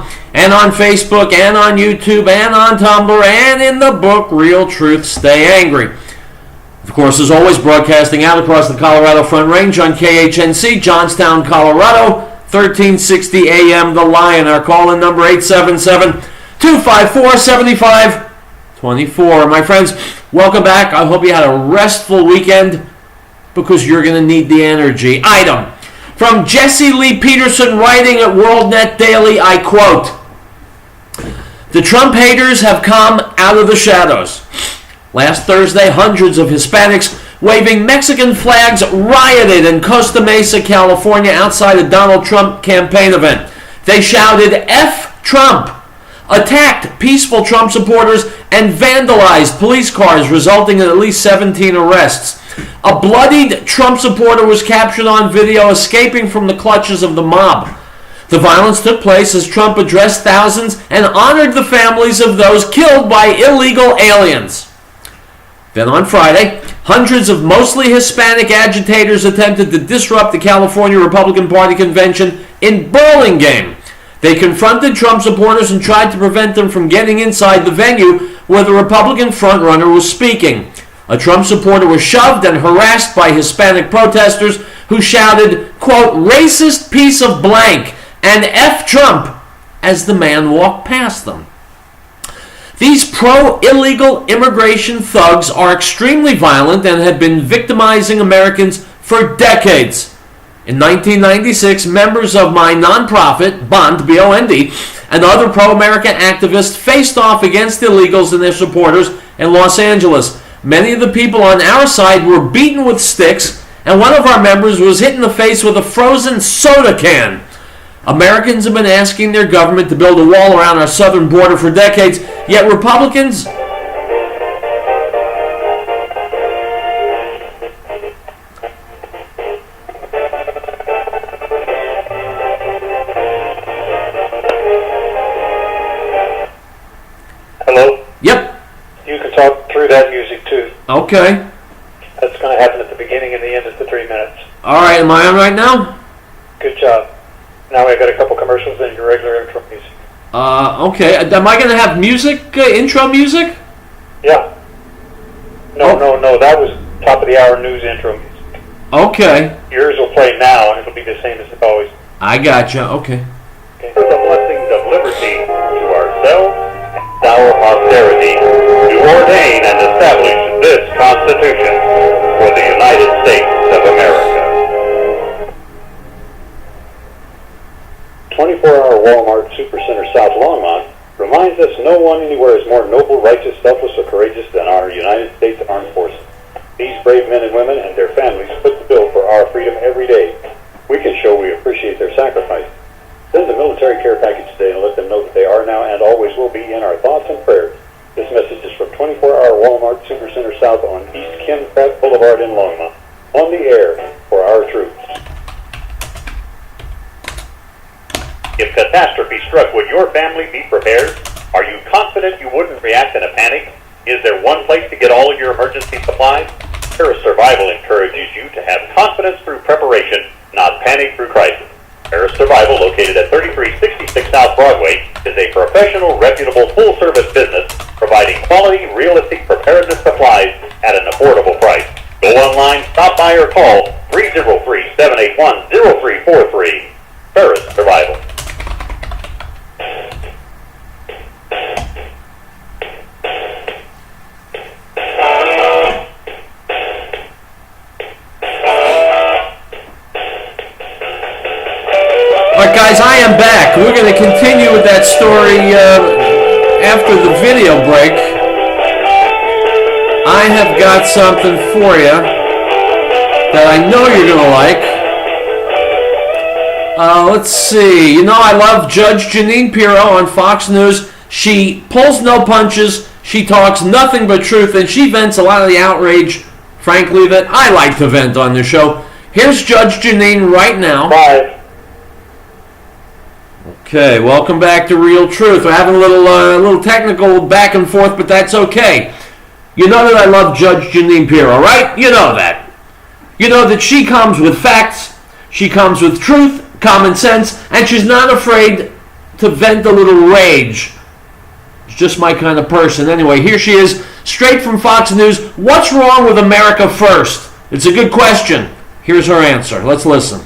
and on Facebook, and on YouTube, and on Tumblr, and in the book, Riell Truth Stay Angry. Of course, as always, broadcasting out across the Colorado Front Range on KHNC, Johnstown, Colorado, 1360 AM, The Lion. Our call-in number, 877-254-7524. My friends, welcome back. I hope you had a restful weekend, because you're going to need the energy. Item from Jesse Lee Peterson, writing at WorldNet Daily, I quote, "The Trump haters have come out of the shadows. Last Thursday, hundreds of Hispanics waving Mexican flags rioted in Costa Mesa, California, outside a Donald Trump campaign event. They shouted, 'F Trump,' attacked peaceful Trump supporters, and vandalized police cars, resulting in at least 17 arrests. A bloodied Trump supporter was captured on video escaping from the clutches of the mob. The violence took place as Trump addressed thousands and honored the families of those killed by illegal aliens." Then on Friday, hundreds of mostly Hispanic agitators attempted to disrupt the California Republican Party convention in Burlingame. They confronted Trump supporters and tried to prevent them from getting inside the venue where the Republican frontrunner was speaking. A Trump supporter was shoved and harassed by Hispanic protesters who shouted, quote, "racist piece of blank," and "F Trump," as the man walked past them. These pro-illegal immigration thugs are extremely violent and have been victimizing Americans for decades. In 1996, members of my nonprofit, BOND, B-O-N-D, and other pro-American activists faced off against illegals and their supporters in Los Angeles. Many of the people on our side were beaten with sticks, and one of our members was hit in the face with a frozen soda can. Americans have been asking their government to build a wall around our southern border for decades, yet Republicans... Hello? Yep. You can talk through that music too. Okay. That's going to happen at the beginning and the end of the 3 minutes. All right, am I on right now? Good job. Now I've got a couple commercials and your regular intro music. Okay. Am I going to have music, intro music? Yeah. No. That was top of the hour news intro music. Okay. Yours will play now, and it'll be the same as it always. I gotcha. Okay. For the blessings of liberty to ourselves and our posterity, to ordain and establish this Constitution for the United States of America. 24-hour Walmart Supercenter South Longmont reminds us no one anywhere is more noble, righteous, selfless, or courageous than our United States Armed Forces. These brave men and women and their families foot the bill for our freedom every day. We can show we appreciate their sacrifice. Send a military care package today and let them know that they are now and always will be in our thoughts and prayers. This message is from 24-hour Walmart Supercenter South on East Kim Pratt Boulevard in Longmont. On the air for our troops. If catastrophe struck, would your family be prepared? Are you confident you wouldn't react in a panic? Is there one place to get all of your emergency supplies? Harris Survival encourages you to have confidence through preparation, not panic through crisis. Harris Survival, located at 3366 South Broadway, is a professional, reputable, full-service business providing quality, realistic preparedness supplies at an affordable price. Go online, stop by, or call 303-781-0343. Harris Survival. Alright guys, I am back. We're going to continue with that story after the video break. I have got something for you that I know you're going to like. Let's see. You know I love Judge Jeanine Pirro on Fox News. She pulls no punches. She talks nothing but truth, and she vents a lot of the outrage, frankly, that I like to vent on the show. Here's Judge Jeanine right now. Bye. Okay, welcome back to Riell Truth. We're having a little technical back and forth, but that's okay. You know that I love Judge Jeanine Pirro, right? You know that. You know that she comes with facts, she comes with truth, common sense, and she's not afraid to vent a little rage. It's just my kind of person. Anyway, here she is, straight from Fox News. What's wrong with America First? It's a good question. Here's her answer. Let's listen.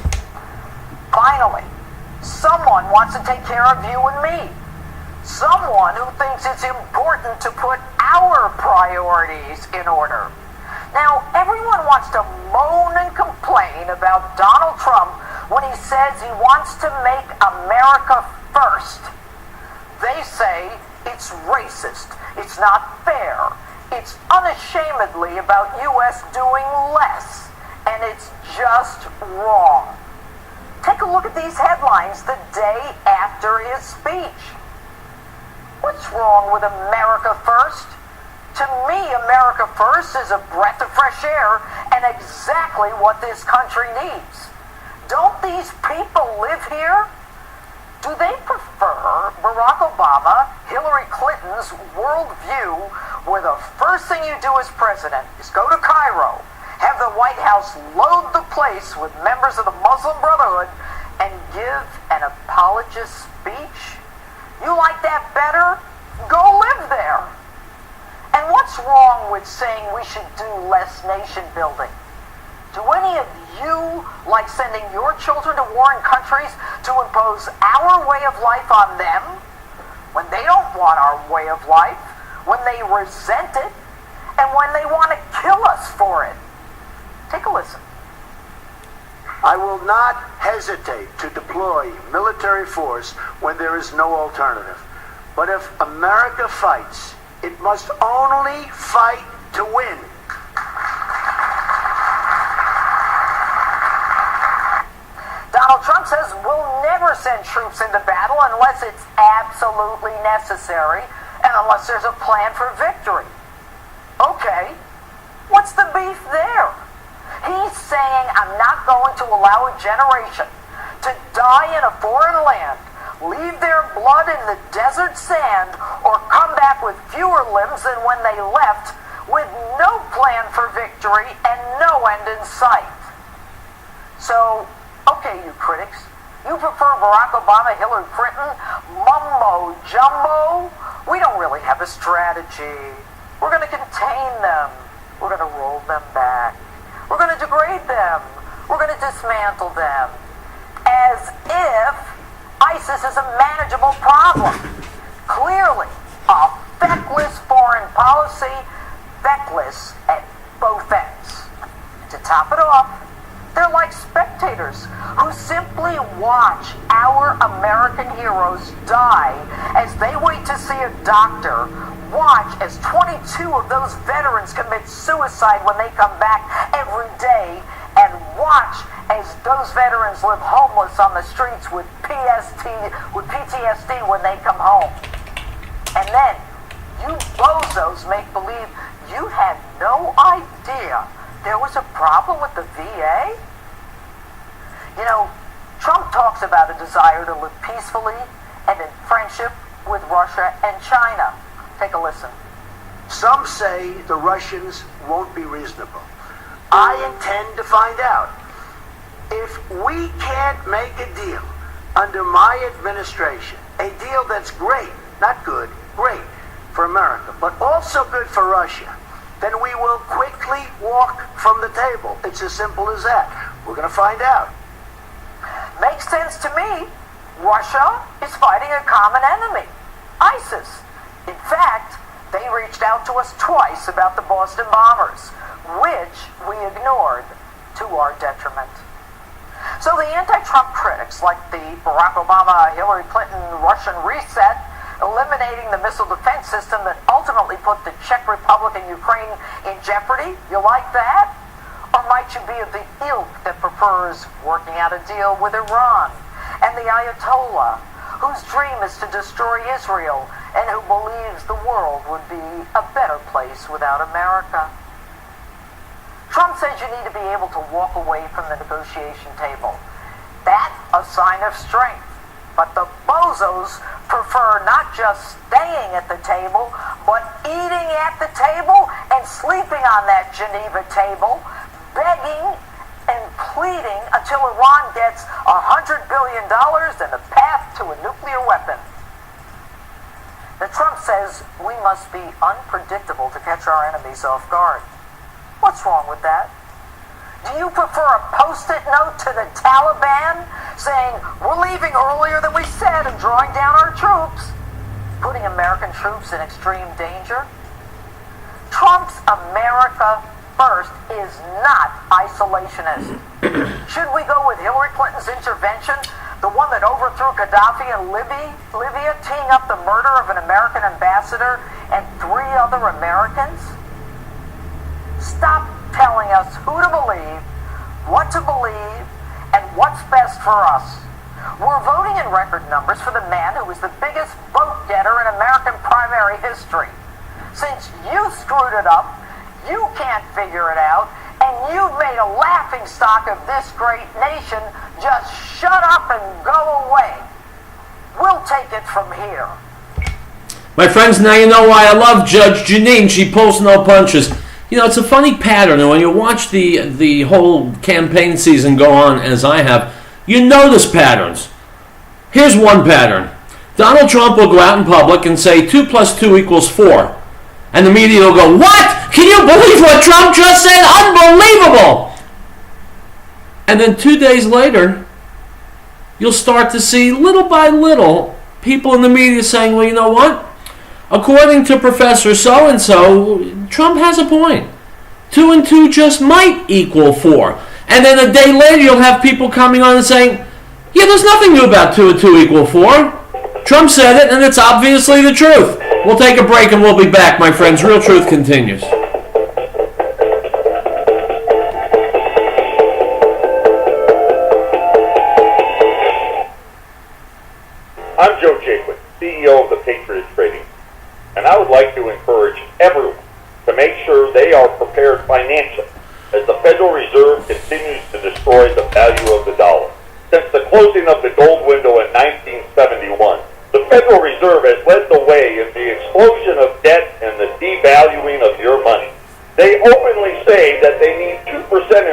Finally, someone wants to take care of you and me. Someone who thinks it's important to put our priorities in order. Now, everyone wants to moan and complain about Donald Trump when he says he wants to make America first. They say it's racist, it's not fair, it's unashamedly about U.S. doing less, and it's just wrong. Take a look at these headlines the day after his speech. What's wrong with America First? To me, America First is a breath of fresh air and exactly what this country needs. Don't these people live here? Do they prefer Barack Obama, Hillary Clinton's worldview, where the first thing you do as president is go to Cairo, have the White House load the place with members of the Muslim Brotherhood, and give an apologist speech? You like that better? Go live there. And what's wrong with saying we should do less nation building? Do any of you like sending your children to warring countries to impose our way of life on them when they don't want our way of life, when they resent it, and when they want to kill us for it? Take a listen. I will not hesitate to deploy military force when there is no alternative. But if America fights, it must only fight to win. Donald Trump says we'll never send troops into battle unless it's absolutely necessary and unless there's a plan for victory. Okay, what's the beef there? He's saying I'm not going to allow a generation to die in a foreign land, leave their blood in the desert sand, or come back with fewer limbs than when they left, with no plan for victory and no end in sight. So, okay, you critics, you prefer Barack Obama, Hillary Clinton, mumbo jumbo? We don't really have a strategy. We're going to contain them. We're going to roll them back. We're going to degrade them. We're going to dismantle them. As if ISIS is a manageable problem. Clearly, a feckless foreign policy, feckless at both ends. To top it off, they're like spectators who simply watch our American heroes die as they wait to see a doctor. Watch as 22 of those veterans commit suicide when they come back every day, and watch as those veterans live homeless on the streets with PTSD when they come home. And then, you bozos make believe you had no idea there was a problem with the VA? You know, Trump talks about a desire to live peacefully and in friendship with Russia and China. Take a listen. Some say the Russians won't be reasonable. I intend to find out. If we can't make a deal under my administration, a deal that's great, not good, great for America, but also good for Russia, then we will quickly walk from the table. It's as simple as that. We're going to find out. Makes sense to me. Russia is fighting a common enemy, ISIS. In fact, they reached out to us twice about the Boston bombers, which we ignored to our detriment. So the anti-Trump critics, like the Barack Obama, Hillary Clinton Russian reset, eliminating the missile defense system that ultimately put the Czech Republic and Ukraine in jeopardy, you like that? Or might you be of the ilk that prefers working out a deal with Iran and the Ayatollah, whose dream is to destroy Israel and who believes the world would be a better place without America? Trump says you need to be able to walk away from the negotiation table. That's a sign of strength. But the bozos prefer not just staying at the table, but eating at the table and sleeping on that Geneva table, begging and pleading until Iran gets $100 billion and the path path to a nuclear weapon. Now, Trump says we must be unpredictable to catch our enemies off guard. What's wrong with that? Do you prefer a post-it note to the Taliban saying we're leaving earlier than we said and drawing down our troops, putting American troops in extreme danger? Trump's America First is not isolationist. Should we go with Hillary Clinton's intervention, the one that overthrew Gaddafi in Libya, teeing up the murder of an American ambassador and 3 other Americans? Stop telling us who to believe, what to believe, and what's best for us. We're voting in record numbers for the man who was the biggest vote getter in American primary history. Since you screwed it up, you can't figure it out, and you've made a laughingstock of this great nation. Just shut up and go away. We'll take it from here. My friends, now you know why I love Judge Janine. She pulls no punches. You know, it's a funny pattern, and when you watch the whole campaign season go on, as I have, you notice patterns. Here's one pattern. Donald Trump will go out in public and say 2 + 2 = 4. And the media will go, what? Can you believe what Trump just said? Unbelievable! And then 2 days later, you'll start to see, little by little, people in the media saying, well, you know what? According to Professor so-and-so, Trump has a point. 2 and 2 just might equal 4. And then a day later, you'll have people coming on and saying, yeah, there's nothing new about 2 and 2 = 4. Trump said it, and it's obviously the truth. We'll take a break, and we'll be back, my friends. Riell Truth continues. I'm Joe Jaquin, CEO of the Patriot Trading, and I would like to encourage everyone to make sure they are prepared financially as the Federal Reserve continues to destroy the value of the dollar. Since the closing of the gold window in 1971, the Federal Reserve has led the way in the explosion of debt and the devaluing of your money. They openly say that they need 2%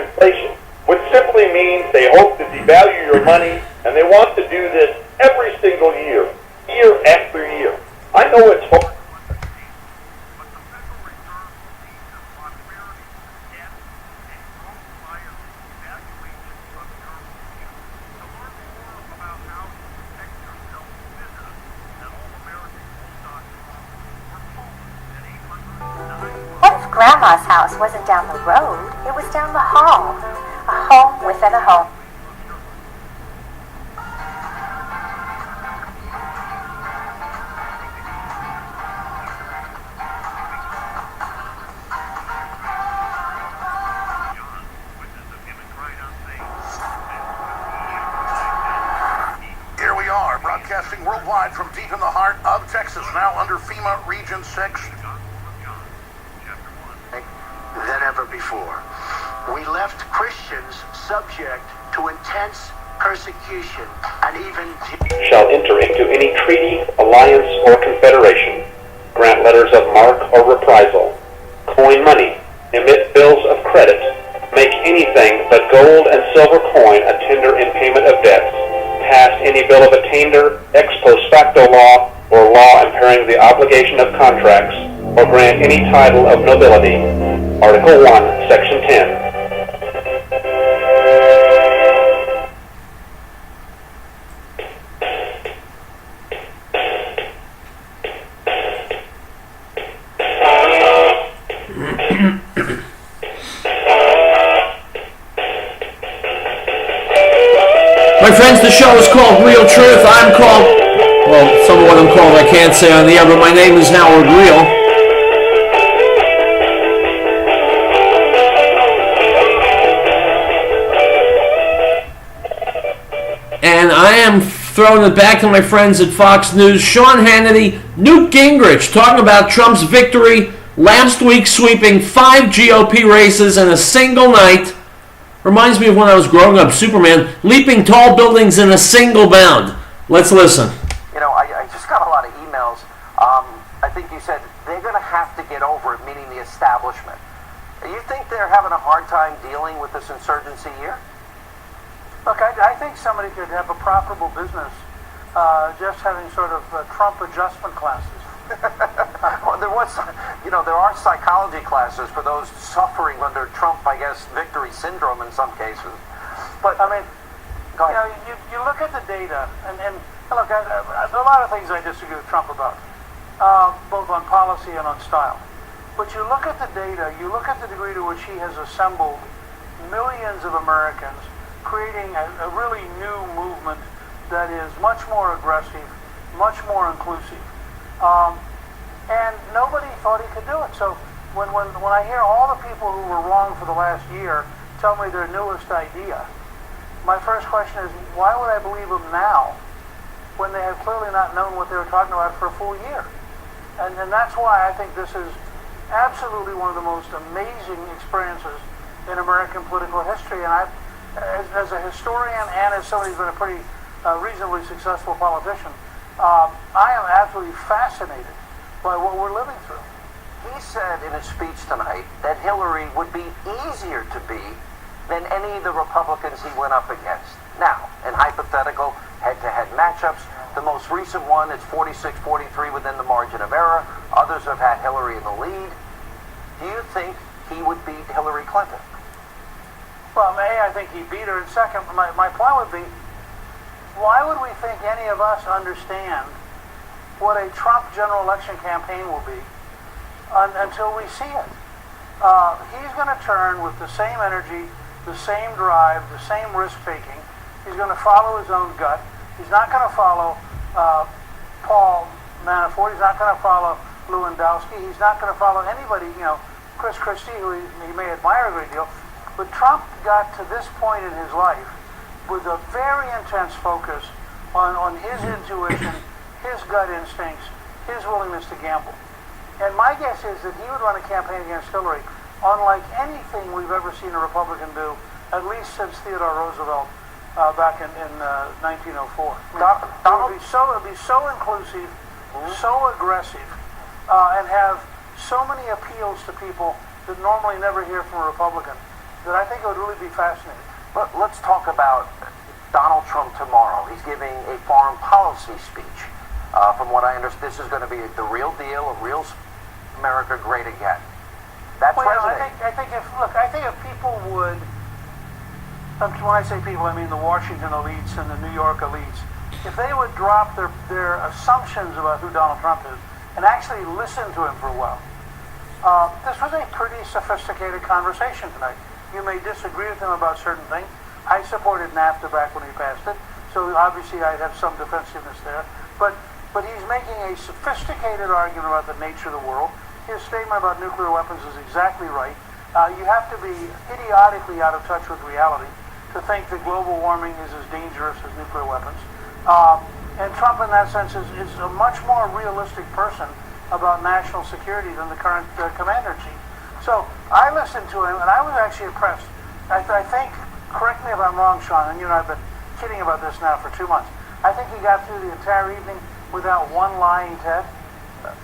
inflation, which simply means they hope to devalue your money, and they want to do this every single year, year after year. I know it's hard. Grandma's house wasn't down the road, it was down the hall. A home within a home. Here we are, broadcasting worldwide from deep in the heart of Texas, now under FEMA Region 6. Than ever before. We left Christians subject to intense persecution and even Shall enter into any treaty, alliance, or confederation, grant letters of marque or reprisal, coin money, emit bills of credit, make anything but gold and silver coin a tender in payment of debts, pass any bill of attainder, ex post facto law, or law impairing the obligation of contracts, or grant any title of nobility. Article 1, Section 10. My friends, the show is called Riell Truth. I'm called, well, some of what I'm called I can't say on the air, but my name is Howard Riell. And I am throwing it back to my friends at Fox News. Sean Hannity, Newt Gingrich, talking about Trump's victory last week, sweeping 5 GOP races in a single night. Reminds me of when I was growing up, Superman, leaping tall buildings in a single bound. Let's listen. You know, I just got a lot of emails. I think you said they're going to have to get over it, meaning the establishment. You think they're having a hard time dealing with this insurgency here? Look, I think somebody could have a profitable business just having sort of Trump adjustment classes. Well, there are psychology classes for those suffering under Trump, I guess, victory syndrome in some cases. But I mean, go ahead. you look at the data, and look, there are a lot of things I disagree with Trump about, both on policy and on style. But you look at the data, you look at the degree to which he has assembled millions of Americans, creating a really new movement that is much more aggressive, much more inclusive. And nobody thought he could do it. So when I hear all the people who were wrong for the last year tell me their newest idea, my first question is, why would I believe them now when they have clearly not known what they were talking about for a full year? And that's why I think this is absolutely one of the most amazing experiences in American political history. And as a historian and as somebody who's been a pretty reasonably successful politician, I am absolutely fascinated by what we're living through. He said in his speech tonight that Hillary would be easier to beat than any of the Republicans he went up against. Now, in hypothetical head-to-head matchups, the most recent one is 46-43 within the margin of error. Others have had Hillary in the lead. Do you think he would beat Hillary Clinton? Well, I think he beat her. And second, my point would be, why would we think any of us understand what a Trump general election campaign will be until we see it? He's going to turn with the same energy, the same drive, the same risk-taking. He's going to follow his own gut. He's not going to follow Paul Manafort. He's not going to follow Lewandowski. He's not going to follow anybody, Chris Christie, who he may admire a great deal. But Trump got to this point in his life with a very intense focus on his intuition, his gut instincts, his willingness to gamble. And my guess is that he would run a campaign against Hillary unlike anything we've ever seen a Republican do, at least since Theodore Roosevelt back in 1904. It would be so inclusive, so aggressive, and have so many appeals to people that normally never hear from a Republican, that I think it would really be fascinating. But let's talk about Donald Trump tomorrow. He's giving a foreign policy speech. From what I understand, this is going to be the real deal, a real America great again. That's resonating. I think if people would, when I say people, I mean the Washington elites and the New York elites, if they would drop their assumptions about who Donald Trump is and actually listen to him for a while. This was a pretty sophisticated conversation tonight. You may disagree with him about certain things. I supported NAFTA back when he passed it, so obviously I'd have some defensiveness there. But he's making a sophisticated argument about the nature of the world. His statement about nuclear weapons is exactly right. You have to be idiotically out of touch with reality to think that global warming is as dangerous as nuclear weapons. And Trump, in that sense, is a much more realistic person about national security than the current commander-in-chief. So I listened to him, and I was actually impressed. I think, correct me if I'm wrong, Sean, and you and I have been kidding about this now for 2 months. I think he got through the entire evening without one lying Ted.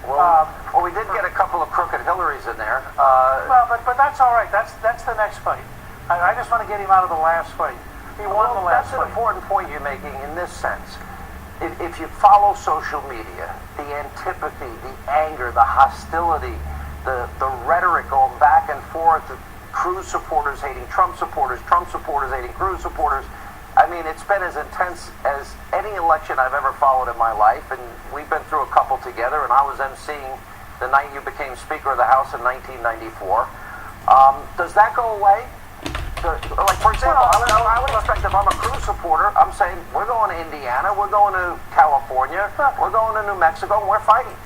Well, we did get a couple of crooked Hillarys in there. But that's all right. That's the next fight. I just want to get him out of the last fight. He won the last fight. That's an important point you're making in this sense. If you follow social media, the antipathy, the anger, the hostility, the rhetoric going back and forth, the Cruz supporters hating Trump supporters hating Cruz supporters, I mean, it's been as intense as any election I've ever followed in my life, and we've been through a couple together, and I was emceeing the night you became Speaker of the House in 1994. Does that go away? Like, for example, I would expect if I'm a Cruz supporter, I'm saying, we're going to Indiana, we're going to California, we're going to New Mexico, and we're fighting.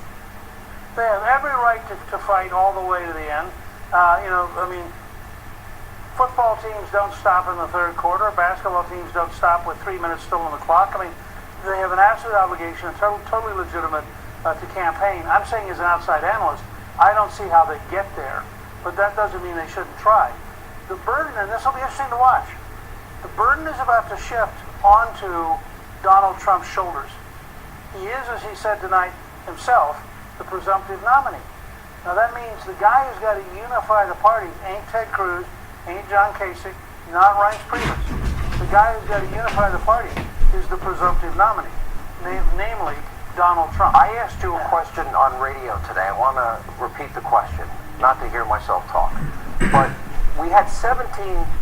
They have every right to fight all the way to the end. Football teams don't stop in the third quarter. Basketball teams don't stop with 3 minutes still on the clock. I mean, they have an absolute obligation, totally legitimate, to campaign. I'm saying as an outside analyst, I don't see how they get there, but that doesn't mean they shouldn't try. The burden, and this will be interesting to watch, the burden is about to shift onto Donald Trump's shoulders. He is, as he said tonight himself, the presumptive nominee. Now that means the guy who's got to unify the party ain't Ted Cruz, ain't John Kasich, not Reince Priebus. The guy who's got to unify the party is the presumptive nominee. namely Donald Trump. I asked you a question on radio today. I want to repeat the question, not to hear myself talk. But we had 17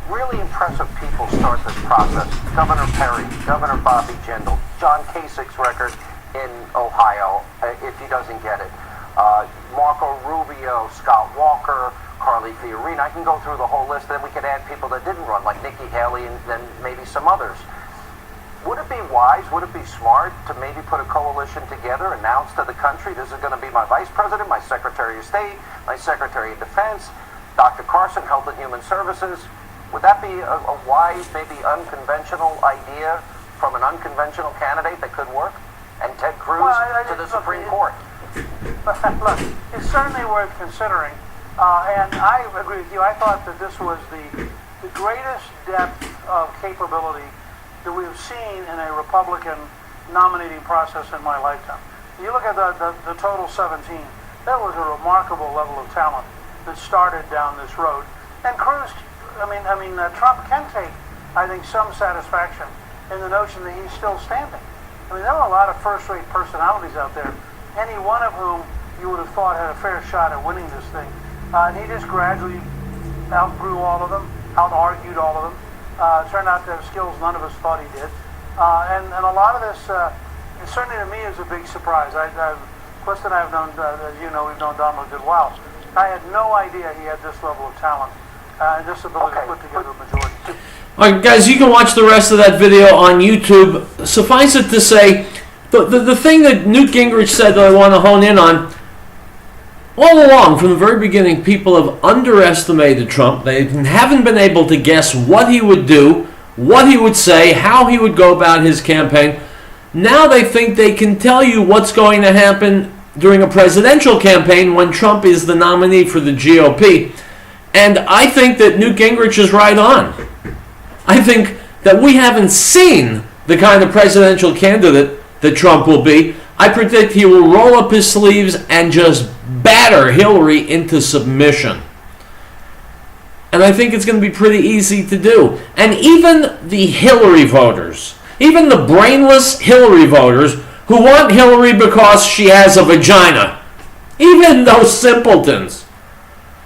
really impressive people start this process. Governor Perry, Governor Bobby Jindal, John Kasich's record in Ohio, if he doesn't get it. Marco Rubio, Scott Walker, Carly Fiorina. I can go through the whole list, then we could add people that didn't run, like Nikki Haley and then maybe some others. Would it be wise, would it be smart to maybe put a coalition together, announce to the country, this is going to be my vice president, my secretary of state, my secretary of defense, Dr. Carson, Health and Human Services? Would that be a wise, maybe unconventional idea from an unconventional candidate that could work? And Ted Cruz to the Supreme Court? Look, it's certainly worth considering. And I agree with you. I thought that this was the greatest depth of capability that we have seen in a Republican nominating process in my lifetime. You look at the total 17, that was a remarkable level of talent that started down this road. And Cruz, Trump can take, I think, some satisfaction in the notion that he's still standing. I mean, there are a lot of first-rate personalities out there, any one of whom you would have thought had a fair shot at winning this thing. And he just gradually outgrew all of them, out-argued all of them. Turned out to have skills none of us thought he did. And a lot of this, certainly to me, is a big surprise. Clifton and I have known, as you know, we've known Donald a good while. I had no idea he had this level of talent and this ability to put together a majority. All right, guys, you can watch the rest of that video on YouTube. Suffice it to say, the thing that Newt Gingrich said that I want to hone in on, all along, from the very beginning, people have underestimated Trump. They haven't been able to guess what he would do, what he would say, how he would go about his campaign. Now they think they can tell you what's going to happen during a presidential campaign when Trump is the nominee for the GOP. And I think that Newt Gingrich is right on. I think that we haven't seen the kind of presidential candidate that Trump will be. I predict he will roll up his sleeves and just batter Hillary into submission. And I think it's going to be pretty easy to do. And even the Hillary voters, even the brainless Hillary voters who want Hillary because she has a vagina, even those simpletons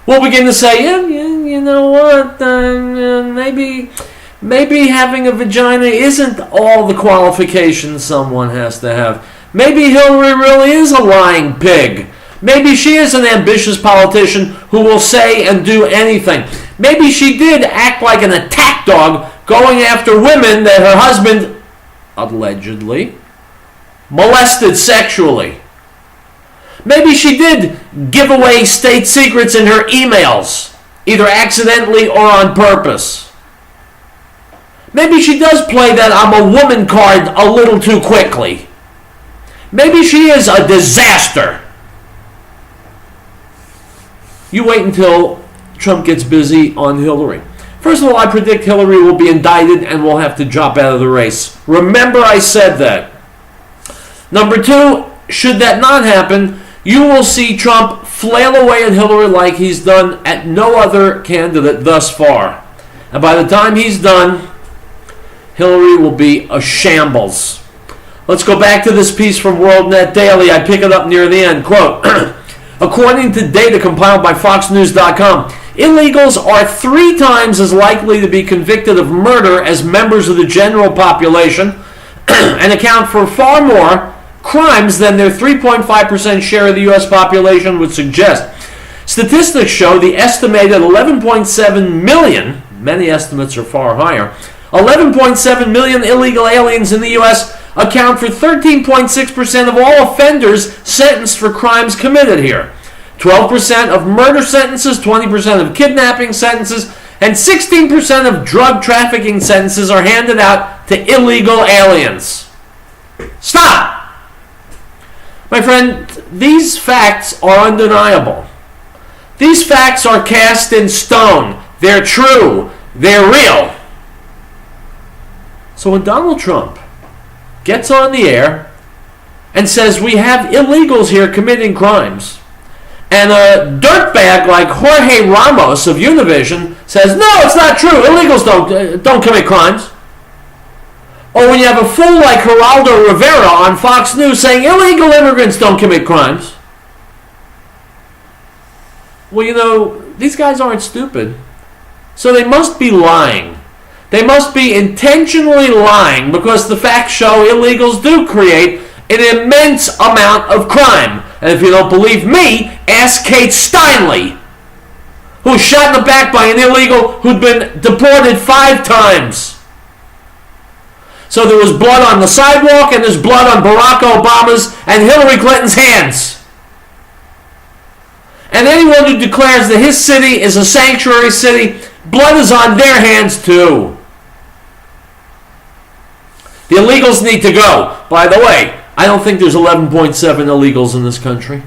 will begin to say, yeah, you know what, maybe having a vagina isn't all the qualifications someone has to have. Maybe Hillary really is a lying pig. Maybe she is an ambitious politician who will say and do anything. Maybe she did act like an attack dog going after women that her husband allegedly molested sexually. Maybe she did give away state secrets in her emails, either accidentally or on purpose. Maybe she does play that I'm a woman card a little too quickly. Maybe she is a disaster. You wait until Trump gets busy on Hillary. First of all, I predict Hillary will be indicted and will have to drop out of the race. Remember, I said that. Number two, should that not happen, you will see Trump flail away at Hillary like he's done at no other candidate thus far. And by the time he's done, Hillary will be a shambles. Let's go back to this piece from WorldNet Daily. I pick it up near the end. Quote, according to data compiled by FoxNews.com, illegals are 3 times as likely to be convicted of murder as members of the general population and account for far more crimes than their 3.5% share of the U.S. population would suggest. Statistics show the estimated 11.7 million, many estimates are far higher, 11.7 million illegal aliens in the U.S. account for 13.6% of all offenders sentenced for crimes committed here. 12% of murder sentences, 20% of kidnapping sentences, and 16% of drug trafficking sentences are handed out to illegal aliens. Stop! My friend, these facts are undeniable. These facts are cast in stone. They're true. They're real. So when Donald Trump gets on the air and says we have illegals here committing crimes, and a dirtbag like Jorge Ramos of Univision says, no, it's not true. Illegals don't commit crimes. Or when you have a fool like Geraldo Rivera on Fox News saying illegal immigrants don't commit crimes. Well, you know, these guys aren't stupid. So they must be lying. They must be intentionally lying because the facts show illegals do create an immense amount of crime. And if you don't believe me, ask Kate Steinle, who was shot in the back by an illegal who'd been deported 5 times. So there was blood on the sidewalk and there's blood on Barack Obama's and Hillary Clinton's hands. And anyone who declares that his city is a sanctuary city, blood is on their hands too. The illegals need to go. By the way, I don't think there's 11.7 illegals in this country.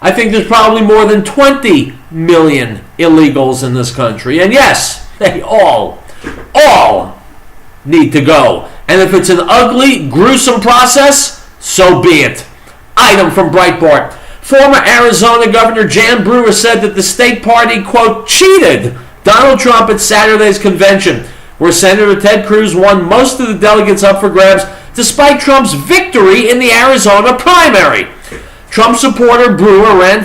I think there's probably more than 20 million illegals in this country. And yes, they all need to go. And if it's an ugly, gruesome process, so be it. Item from Breitbart. Former Arizona Governor Jan Brewer said that the state party, quote, cheated Donald Trump at Saturday's convention, where Senator Ted Cruz won most of the delegates up for grabs, despite Trump's victory in the Arizona primary. Trump supporter Brewer ran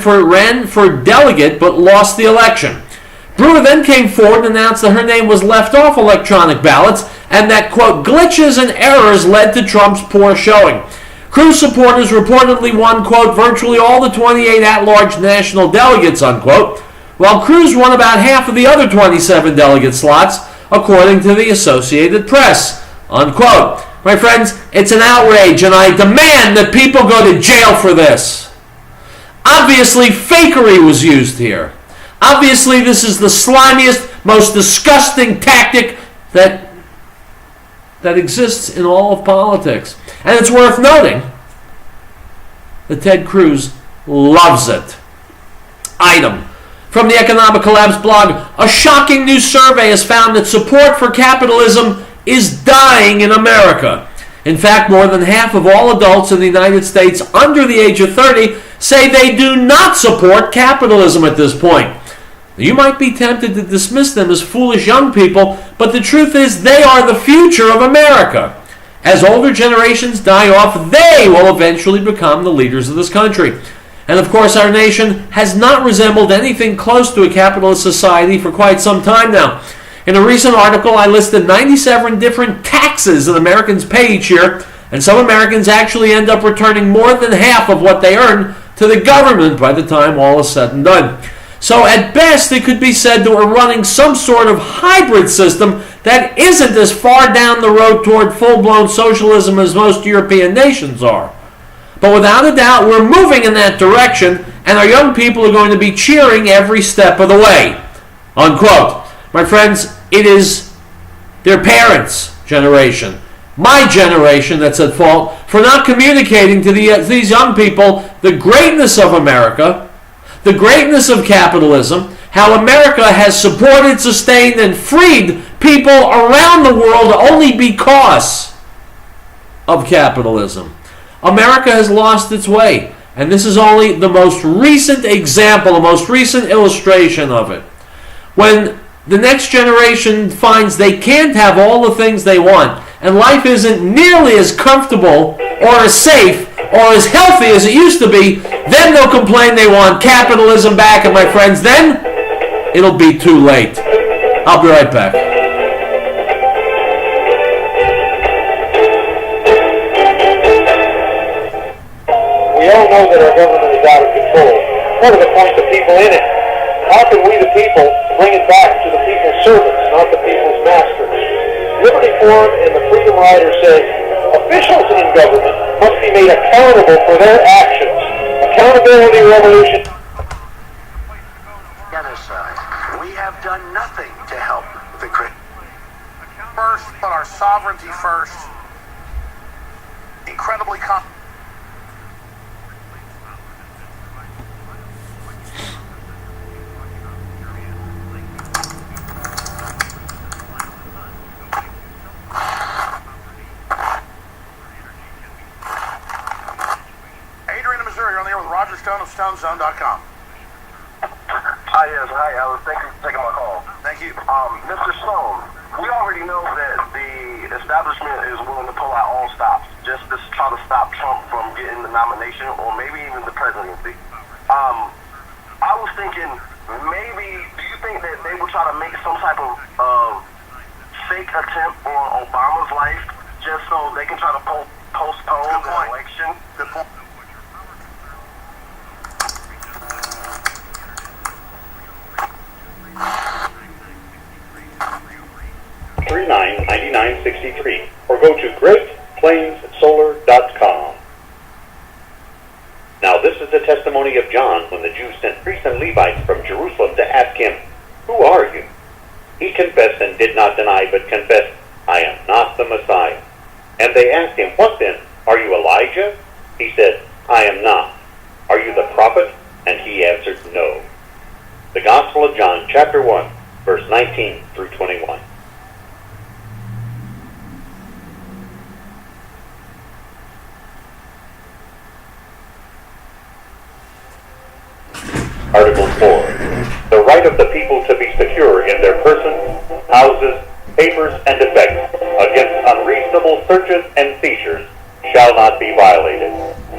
for delegate but lost the election. Brewer then came forward and announced that her name was left off electronic ballots and that, quote, glitches and errors led to Trump's poor showing. Cruz supporters reportedly won, quote, virtually all the 28 at-large national delegates, unquote, while Cruz won about half of the other 27 delegate slots, according to the Associated Press, unquote. My friends, it's an outrage, and I demand that people go to jail for this. Obviously, fakery was used here. Obviously, this is the slimiest, most disgusting tactic that exists in all of politics. And it's worth noting that Ted Cruz loves it. Item. From the Economic Collapse blog, a shocking new survey has found that support for capitalism is dying in America. In fact, more than half of all adults in the United States under the age of 30 say they do not support capitalism at this point. You might be tempted to dismiss them as foolish young people, but the truth is they are the future of America. As older generations die off, they will eventually become the leaders of this country. And of course, our nation has not resembled anything close to a capitalist society for quite some time now. In a recent article, I listed 97 different taxes that Americans pay each year, and some Americans actually end up returning more than half of what they earn to the government by the time all is said and done. So at best, it could be said that we're running some sort of hybrid system that isn't as far down the road toward full-blown socialism as most European nations are. But without a doubt, we're moving in that direction, and our young people are going to be cheering every step of the way. Unquote. My friends, it is their parents' generation, my generation, that's at fault for not communicating to these young people the greatness of America, the greatness of capitalism, how America has supported, sustained, and freed people around the world only because of capitalism. America has lost its way, and this is only the most recent example, the most recent illustration of it. When the next generation finds they can't have all the things they want, and life isn't nearly as comfortable or as safe or as healthy as it used to be, then they'll complain they want capitalism back, and my friends, then it'll be too late. I'll be right back. We all know that our government is out of control. What are the points of people in it? How can we, the people, bring it back to the people's servants, not the people's masters? Liberty Forum and the Freedom Rider says officials in government must be made accountable for their actions. Accountability revolution. Genocide. We have done nothing to help the Christians. First, put our sovereignty first. Incredibly StoneZone.com. Hi, yes, hi, Alan. Thank you for taking my call. Thank you. Mr. Stone, we already know that the establishment is willing to pull out all stops just to try to stop Trump from getting the nomination or maybe even the presidency. I was thinking maybe, do you think that they will try to make some type of fake attempt on Obama's life just so they can try to postpone the election? Good point. 399963 or go to GreatPlainsSolar.com. Now this is the testimony of John when the Jews sent priests and Levites from Jerusalem to ask him, "Who are you?" He confessed and did not deny, but confessed, "I am not the Messiah." And they asked him, "What then? Are you Elijah?" He said, "I am not." "Are you the prophet?" And he answered, "No." The Gospel of John, chapter 1, verse 19 through 21. Article 4. The right of the people to be secure in their persons, houses, papers, and effects against unreasonable searches and seizures shall not be violated,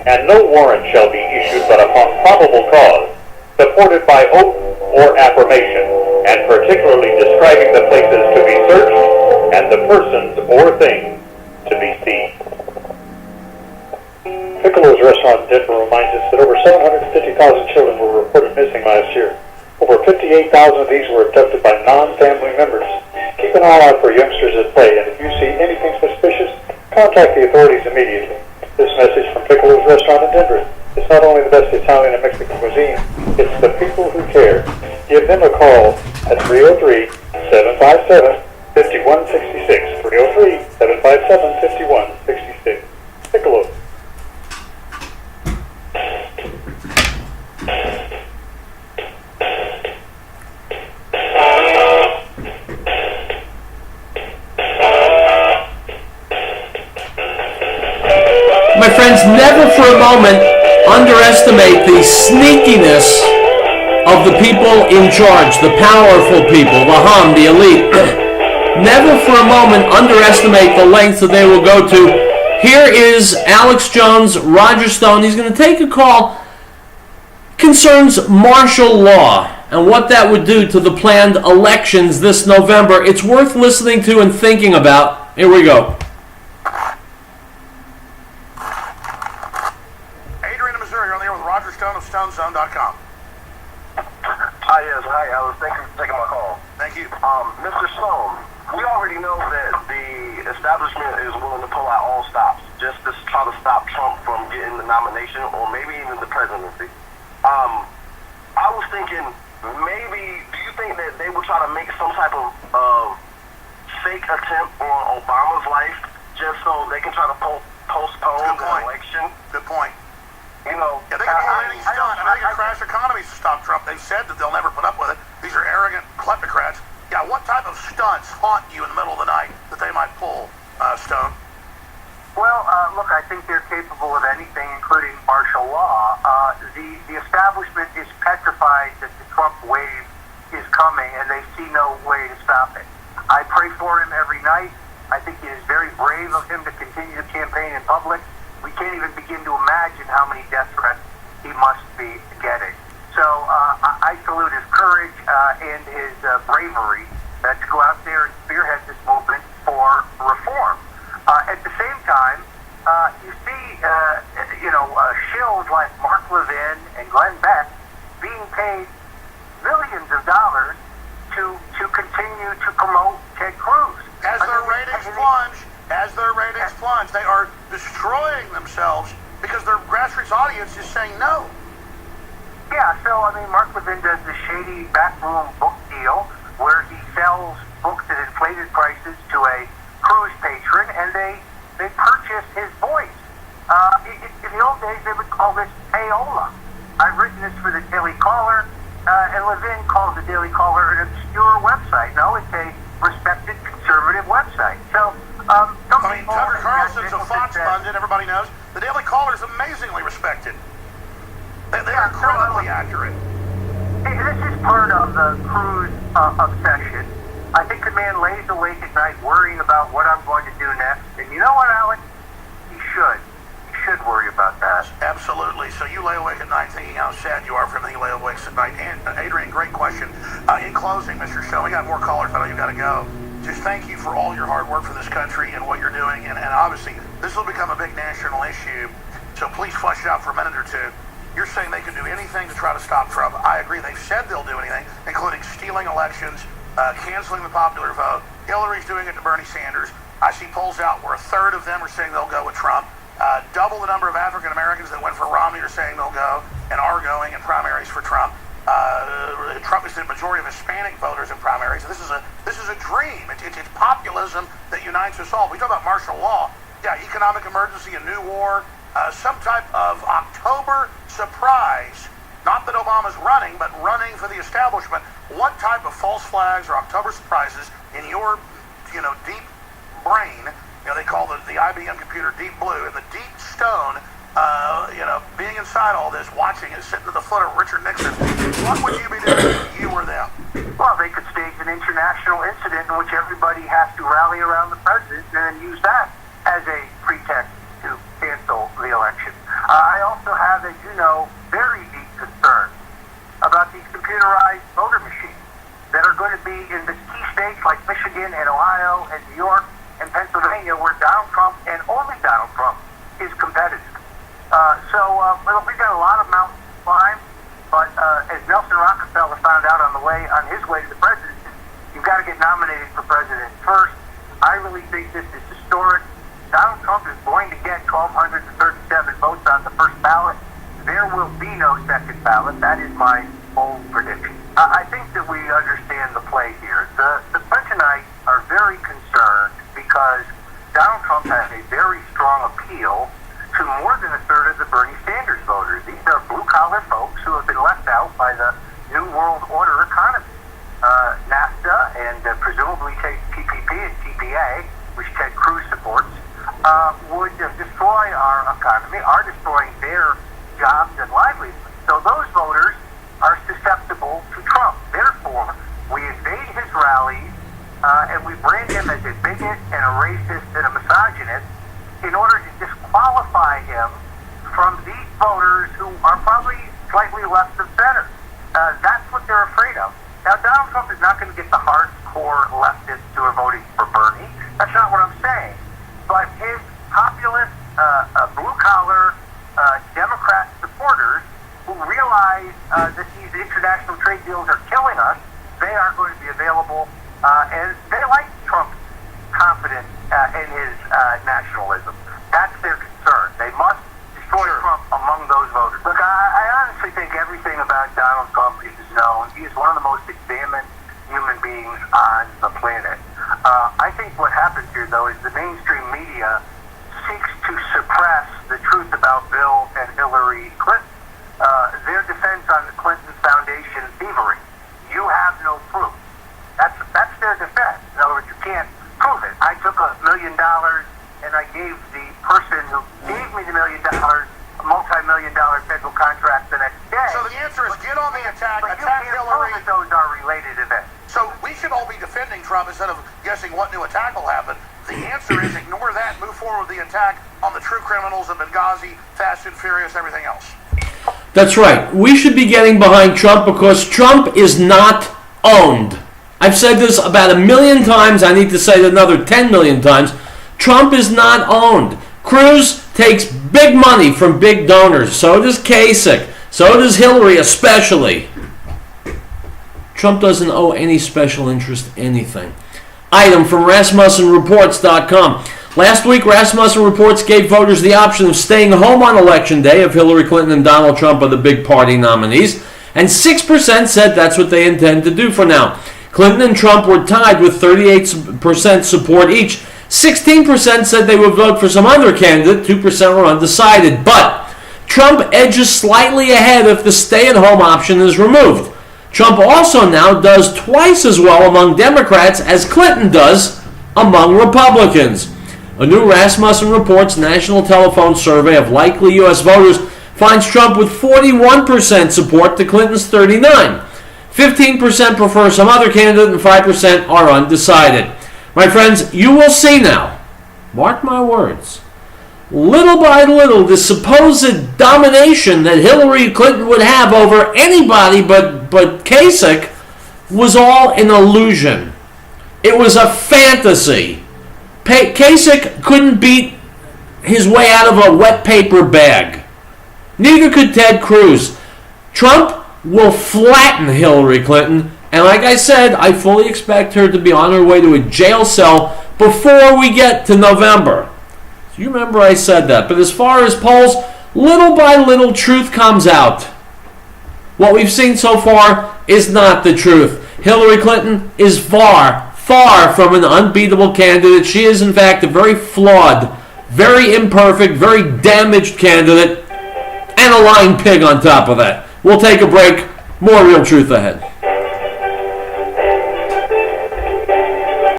and no warrant shall be issued but upon probable cause, supported by oath or affirmation, and particularly describing the places to be searched and the persons or things to be seized. Piccolo's restaurant in Denver reminds us that over 750,000 children were reported missing last year. Over 58,000 of these were abducted by non-family members. Keep an eye out for youngsters at play, and if you see anything suspicious, contact the authorities immediately. This message from Piccolo's restaurant in Denver. It's not only the best Italian and Mexican cuisine, it's the people who care. Give them a call at 303-757-5166. 303-757-5166. Piccolo. My friends, never for a moment underestimate the sneakiness of the people in charge, the powerful people, the hum, the elite. Never for a moment underestimate the lengths that they will go to. Here is Alex Jones, Roger Stone. He's going to take a call. Concerns martial law and what that would do to the planned elections this November. It's worth listening to and thinking about. Here we go. StoneZone.com. Hi, yes. Hi, Alice. Thank you for taking my call. Thank you. Mr. Stone, we already know that the establishment is willing to pull out all stops just to try to stop Trump from getting the nomination or maybe even the presidency. I was thinking maybe, do you think that they will try to make some type of fake attempt on Obama's life just so they can try to postpone the election? Good point. You know, yeah, they can do anything done. I mean, they can crash economies to stop Trump. They've said that they'll never put up with it. These are arrogant kleptocrats. Yeah, what type of stunts haunt you in the middle of the night that they might pull, Stone? Well, look, I think they're capable of anything, including martial law. The establishment is petrified that the Trump wave is coming, and they see no way to stop it. I pray for him every night. I think it is very brave of him to continue to campaign in public. We can't even begin to imagine how many death threats he must be getting. So I salute his courage and his bravery to go out there and spearhead this movement for reform. At the same time, you see, shills like Mark Levin and Glenn Beck being paid millions of dollars to continue to promote Ted Cruz. As their ratings plunge, they are destroying themselves because their grassroots audience is saying no. Yeah, so, I mean, Mark Levin does the shady backroom book deal where he sells books at inflated prices to a Cruz patron, and they purchase his voice. In the old days, they would call this payola. I've written this for the Daily Caller, and Levin calls the Daily Caller an obscure website. No, it's a respected conservative website. So, Tucker Carlson's a Fox pundit, everybody knows. The Daily Caller is amazingly respected. They are incredibly accurate. Hey, this is part of the Cruz obsession. I think the man lays awake at night worrying about what I'm going to do next. And you know what, Alex? should worry about that. Absolutely. So you lay awake at night thinking how sad you are for everything you lay awake at night. And Adrian, great question. In closing, Mr. Show, we got more callers. I know you got to go. Just thank you for all your hard work for this country and what you're doing. And obviously, this will become a big national issue. So please flesh it out for a minute or two. You're saying they can do anything to try to stop Trump. I agree. They've said they'll do anything, including stealing elections, canceling the popular vote. Hillary's doing it to Bernie Sanders. I see polls out where a third of them are saying they'll go with Trump. Double the number of African Americans that went for Romney are saying they'll go and are going in primaries for Trump. Trump is the majority of Hispanic voters in primaries. This is a dream. It's populism that unites us all. We talk about martial law. Yeah, economic emergency, a new war, some type of October surprise. Not that Obama's running, but running for the establishment. What type of false flags or October surprises in your, deep brain? They call the IBM computer Deep Blue, and the deep stone, being inside all this, watching it, sitting at the foot of Richard Nixon. What would you be doing if you were them? Well, they could stage an international incident in which everybody has to rally around the president and then use that as a pretext to cancel the election. I also have, as you know, very deep concern about these computerized voter machines that are going to be in the key states like Michigan and Ohio and New York and Pennsylvania, where Donald Trump and only Donald Trump is competitive. We've got a lot of mountains to climb, but as Nelson Rockefeller found out on his way to the presidency, you've got to get nominated for president first. I really think this is historic. Donald Trump is going to get 1,237 votes on the first ballot. There will be no second ballot. That is my bold prediction. I think that we understand the play here. The Clintonites are very concerned because Donald Trump has a very strong appeal to more than a third of the Bernie Sanders voters. These are blue-collar folks who have been left out by the New World Order economy. NAFTA and presumably TPP and TPA, which Ted Cruz supports, would destroy our economy, are destroying their jobs and livelihoods. So those voters are susceptible to Trump. Therefore, we invade his rallies and we brand him as a bigot and a racist and a misogynist in order to disqualify him from these voters who are probably slightly left of center. That's what they're afraid of. Now, Donald Trump is not going to get the hardcore leftists who are voting for Bernie. That's not what I'm saying. But his populist, blue-collar, Democrat supporters who realize that these international trade deals are killing us, they are going to be available, and they like Trump's confidence in his nationalism. That's their concern. They must destroy Trump among those voters. Look, I honestly think everything about Donald Trump is known. He is one of the most examined human beings on the planet. I think what happens here, though, is the mainstream media seeks to suppress the truth about Bill and Hillary Clinton. Their defense on the Clinton Foundation thievery. You have no proof. That's their defense. In other words, you can't prove it. I took $1 million and I gave the person who gave me the $1 million a multi-million-dollar federal contract the next day. So the answer is get on the attack, but attack you can't Hillary. prove that those are related events. So we should all be defending Trump instead of guessing what new attack will happen. The answer is ignore that, move forward with the attack on the true criminals of Benghazi, Fast and Furious, everything else. That's right. We should be getting behind Trump because Trump is not owned. I've said this about 1 million times. I need to say it another 10 million times. Trump is not owned. Cruz takes big money from big donors. So does Kasich. So does Hillary, especially. Trump doesn't owe any special interest anything. Item from RasmussenReports.com. Last week, Rasmussen Reports gave voters the option of staying home on Election Day if Hillary Clinton and Donald Trump are the big party nominees, and 6% said that's what they intend to do for now. Clinton and Trump were tied with 38% support each. 16% said they would vote for some other candidate, 2% were undecided, but Trump edges slightly ahead if the stay-at-home option is removed. Trump also now does twice as well among Democrats as Clinton does among Republicans. A new Rasmussen Reports national telephone survey of likely U.S. voters finds Trump with 41% support to Clinton's 39%. 15% prefer some other candidate and 5% are undecided. My friends, you will see now, mark my words, little by little, the supposed domination that Hillary Clinton would have over anybody but Kasich was all an illusion. It was a fantasy. Kasich couldn't beat his way out of a wet paper bag. Neither could Ted Cruz. Trump will flatten Hillary Clinton, and like I said, I fully expect her to be on her way to a jail cell before we get to November. You remember I said that. But as far as polls, little by little truth comes out. What we've seen so far is not the truth. Hillary Clinton is far, far from an unbeatable candidate. She is, in fact, a very flawed, very imperfect, very damaged candidate, and a lying pig on top of that. We'll take a break. More Riell Truth ahead.